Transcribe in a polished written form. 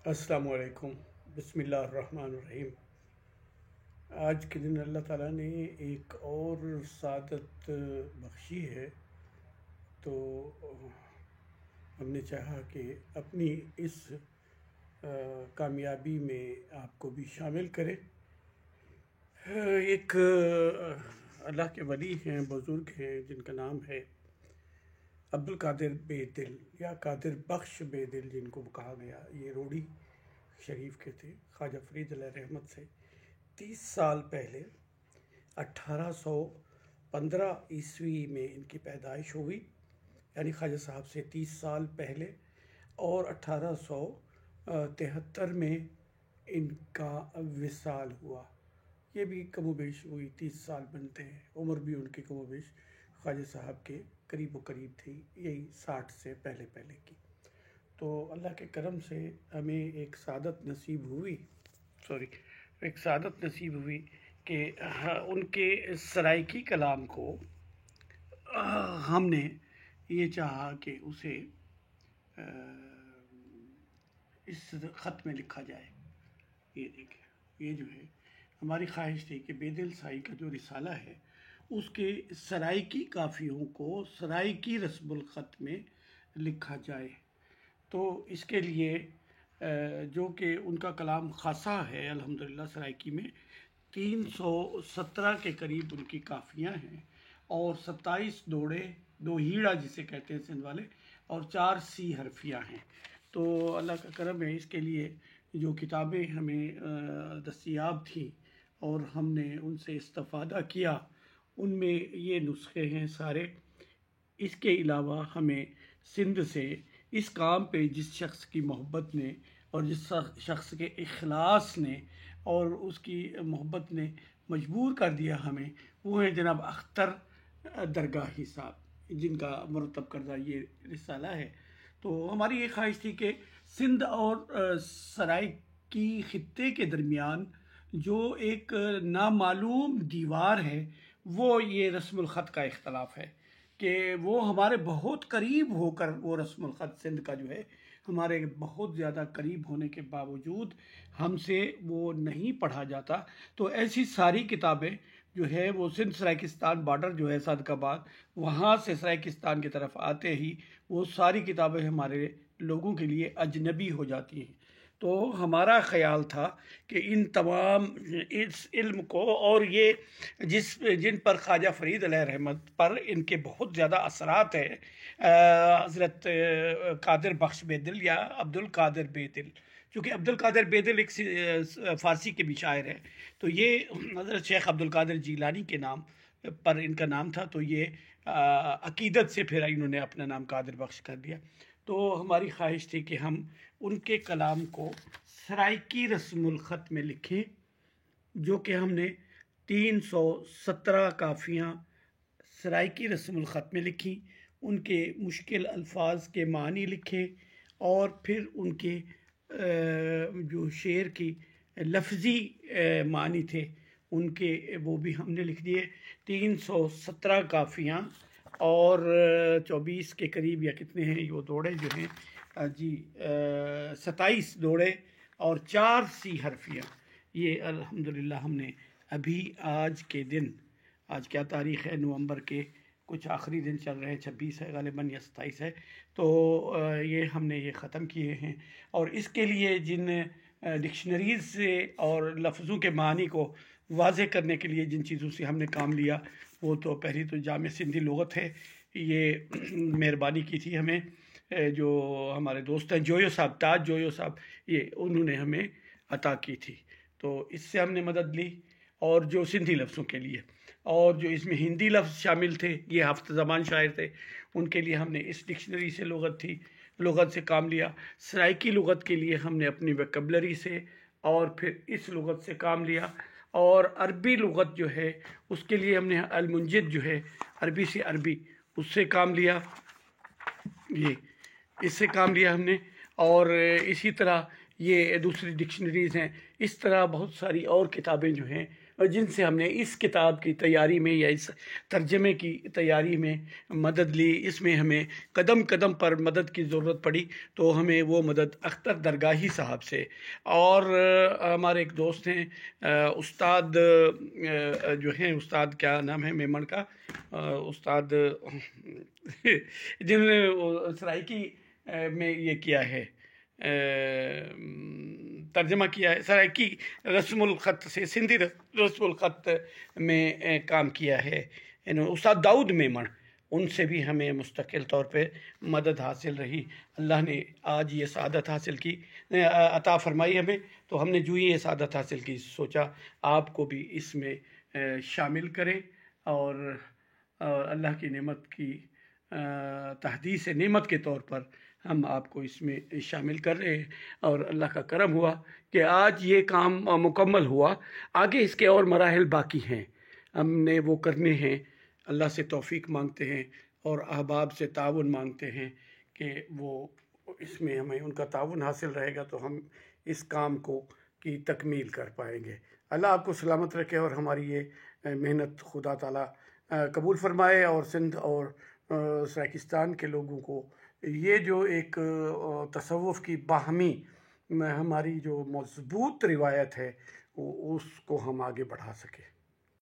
السلام علیکم۔ بسم اللہ الرحمن الرحیم۔ آج کے دن اللہ تعالیٰ نے ایک اور سعادت بخشی ہے، تو ہم نے چاہا کہ اپنی اس کامیابی میں آپ کو بھی شامل کریں۔ ایک اللہ کے ولی ہیں، بزرگ ہیں، جن کا نام ہے عبدالقادر بے دل یا قادر بخش بے دل جن کو کہا گیا۔ یہ روڑی شریف کے تھے، خواجہ فرید علیہ رحمت سے 30 سال پہلے 1815 عیسوی میں ان کی پیدائش ہوئی، یعنی خواجہ صاحب سے 30 سال پہلے، اور 1873 میں ان کا وصال ہوا۔ یہ بھی کم و بیش وہی 30 سال بنتے ہیں، عمر بھی ان کی کم و بیش خواجہ صاحب کے قریب و قریب تھی، یہی 60 سے پہلے کی۔ تو اللہ کے کرم سے ہمیں ایک سعادت نصیب ہوئی کہ ان کے سرائکی کلام کو ہم نے یہ چاہا کہ اسے اس خط میں لکھا جائے۔ یہ دیکھیں، یہ جو ہے ہماری خواہش تھی کہ بے دل سائی کا جو رسالہ ہے اس کے سرائکی قافیوں کو سرائکی رسم الخط میں لکھا جائے۔ تو اس کے لیے جو کہ ان کا کلام خاصہ ہے الحمدللہ سرائکی میں 317 کے قریب ان کی قافیاں ہیں، اور 27 دوڑے، 2 ہیڑا جسے کہتے ہیں سندھ والے، اور 4 سی حرفیاں ہیں۔ تو اللہ کا کرم ہے، اس کے لیے جو کتابیں ہمیں دستیاب تھیں اور ہم نے ان سے استفادہ کیا، ان میں یہ نسخے ہیں سارے۔ اس کے علاوہ ہمیں سندھ سے اس کام پہ جس شخص کی محبت نے اور جس شخص کے اخلاص نے اور اس کی محبت نے مجبور کر دیا ہمیں، وہ ہیں جناب اختر درگاہی صاحب، جن کا مرتب کردہ یہ رسالہ ہے۔ تو ہماری یہ خواہش تھی کہ سندھ اور سرائکی خطے کے درمیان جو ایک نامعلوم دیوار ہے، وہ یہ رسم الخط کا اختلاف ہے، کہ وہ ہمارے بہت قریب ہو کر وہ رسم الخط سندھ کا جو ہے ہمارے بہت زیادہ قریب ہونے کے باوجود ہم سے وہ نہیں پڑھا جاتا۔ تو ایسی ساری کتابیں جو ہے وہ سندھ سرائکستان بارڈر جو ہے صادقآباد، وہاں سے سرائکستان کی طرف آتے ہی وہ ساری کتابیں ہمارے لوگوں کے لیے اجنبی ہو جاتی ہیں۔ تو ہمارا خیال تھا کہ ان تمام اس علم کو، اور یہ جن پر خواجہ فرید علیہ رحمت پر ان کے بہت زیادہ اثرات ہیں، حضرت قادر بخش بے دل یا عبدالقادر بے دل، چونکہ عبدالقادر بے دل ایک فارسی کے بھی شاعر ہیں، تو یہ حضرت شیخ عبدالقادر جیلانی کے نام پر ان کا نام تھا، تو یہ عقیدت سے پھر انہوں نے اپنا نام قادر بخش کر دیا۔ تو ہماری خواہش تھی کہ ہم ان کے کلام کو سرائکی رسم الخط میں لکھیں، جو کہ ہم نے 317 قافیاں سرائکی رسم الخط میں لکھی، ان کے مشکل الفاظ کے معنی لکھے، اور پھر ان کے جو شعر کی لفظی معنی تھے ان کے وہ بھی ہم نے لکھ دیے۔ 317 قافیاں اور 24 کے قریب یا کتنے ہیں وہ دوڑے جو ہیں، 27 دوڑے اور 4 سی حرفیاں، یہ الحمدللہ ہم نے ابھی آج کے دن، آج کیا تاریخ ہے، نومبر کے کچھ آخری دن چل رہے ہیں، 26 ہے غالباً یا 27 ہے، تو یہ ہم نے یہ ختم کیے ہیں۔ اور اس کے لیے جن ڈکشنریز سے اور لفظوں کے معنی کو واضح کرنے کے لیے جن چیزوں سے ہم نے کام لیا، وہ تو پہلی تو جامع سندھی لغت ہے، یہ مہربانی کی تھی ہمیں جو ہمارے دوست ہیں جویو صاحب، تاج جویو صاحب، یہ انہوں نے ہمیں عطا کی تھی، تو اس سے ہم نے مدد لی۔ اور جو سندھی لفظوں کے لیے، اور جو اس میں ہندی لفظ شامل تھے، یہ حافظ زمان شاعر تھے، ان کے لیے ہم نے اس ڈکشنری سے لغت سے کام لیا۔ سرائکی لغت کے لیے ہم نے اپنی ویکیبلری سے اور پھر اس لغت سے کام لیا، اور عربی لغت جو ہے اس کے لیے ہم نے المنجد جو ہے عربی سے عربی، اس سے کام لیا، یہ اس سے کام لیا ہم نے۔ اور اسی طرح یہ دوسری ڈکشنریز ہیں. اس طرح بہت ساری اور کتابیں جو ہیں جن سے ہم نے اس کتاب کی تیاری میں یا اس ترجمے کی تیاری میں مدد لی. اس میں ہمیں قدم قدم پر مدد کی ضرورت پڑی، تو ہمیں وہ مدد اختر درگاہی صاحب سے، اور ہمارے ایک دوست ہیں استاد جو ہیں، استاد کیا نام ہے میمن کا، استاد جنہوں نے سرائکی میں یہ کیا ہے، ترجمہ کیا ہے، سرائکی رسم الخط سے سندھی رسم الخط میں کام کیا ہے، استاد داؤد میمن. ان سے بھی ہمیں مستقل طور پہ مدد حاصل رہی. اللہ نے آج یہ سعادت حاصل کی، عطا فرمائی ہمیں، تو ہم نے جو یہ سعادت حاصل کی سوچا آپ کو بھی اس میں شامل کریں، اور اللہ کی نعمت کی تحدیث نعمت کے طور پر ہم آپ کو اس میں شامل کر رہے ہیں. اور اللہ کا کرم ہوا کہ آج یہ کام مکمل ہوا. آگے اس کے اور مراحل باقی ہیں، ہم نے وہ کرنے ہیں. اللہ سے توفیق مانگتے ہیں اور احباب سے تعاون مانگتے ہیں کہ وہ اس میں ہمیں ان کا تعاون حاصل رہے گا تو ہم اس کام کو کی تکمیل کر پائیں گے. اللہ آپ کو سلامت رکھے اور ہماری یہ محنت خدا تعالیٰ قبول فرمائے، اور سندھ اور سرائکستان کے لوگوں کو یہ جو ایک تصوف کی باہمی ہماری جو مضبوط روایت ہے اس کو ہم آگے بڑھا سکیں.